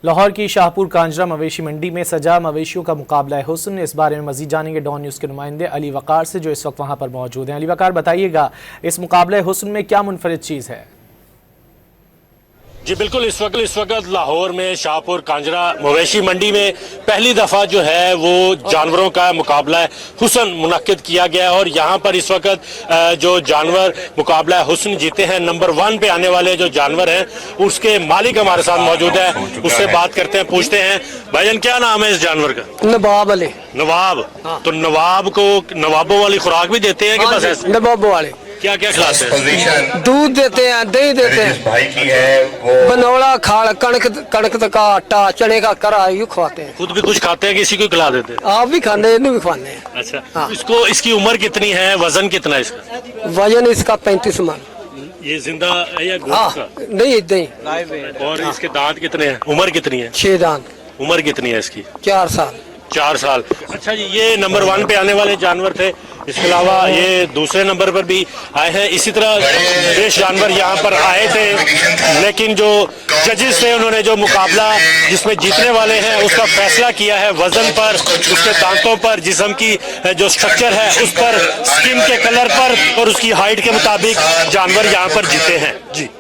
لاہور کی شاہپور کانجرا مویشی منڈی میں سجا مویشیوں کا مقابلہ حسن، اس بارے میں مزید جانیں گے ڈان نیوز کے نمائندے علی وقار سے جو اس وقت وہاں پر موجود ہیں۔ علی وقار، بتائیے گا اس مقابلہ حسن میں کیا منفرد چیز ہے؟ جی بالکل، اس وقت لاہور میں شاہپور کانجرا مویشی منڈی میں پہلی دفعہ جو ہے وہ جانوروں کا مقابلہ حسن منعقد کیا گیا ہے، اور یہاں پر اس وقت جو جانور مقابلہ حسن جیتے ہیں، نمبر 1 پہ آنے والے جو جانور ہیں اس کے مالک ہمارے ساتھ موجود ہے، اس سے بات کرتے ہیں، پوچھتے ہیں بھائی جان کیا نام ہے اس جانور کا؟ نواب علی۔ نواب، تو نواب کو نوابوں والی خوراک بھی دیتے ہیں کہ بس ایسے؟ نواب والے کیا کیا کھلاتے ہیں؟ دودھ دیتے ہیں، دہی دیتے ہیں، بنوڑا، کھاڑ، کڑک کا آٹا، چنے کا کرا، یوں کھواتے ہیں۔ خود بھی کچھ کھاتے ہیں، کسی کو کھلا دیتے ہیں؟ آپ بھی کھانے ہیں، بھی کھوانے ہیں۔ اچھا، اس کی عمر کتنی ہے، وزن کتنا ہے اس کا؟ وزن اس کا 35 من۔ یہ زندہ ہے یا گوشت کا؟ نہیں ادھر ہی۔ اور اس کے دانت کتنے ہیں، عمر کتنی ہے؟ 6 دان۔ عمر کتنی ہے اس کی؟ 4 سال۔ 4 سال۔ اچھا جی، یہ نمبر 1 پہ آنے والے جانور تھے، اس کے علاوہ یہ دوسرے نمبر پر بھی آئے ہیں، اسی طرح بیش جانور یہاں پر آئے تھے، لیکن جو ججز تھے انہوں نے جو مقابلہ جس میں جیتنے والے ہیں اس کا فیصلہ کیا ہے وزن پر، اس کے دانتوں پر، جسم کی جو سٹرکچر ہے اس پر، سکن کے کلر پر اور اس کی ہائٹ کے مطابق جانور یہاں پر جیتے ہیں۔ جی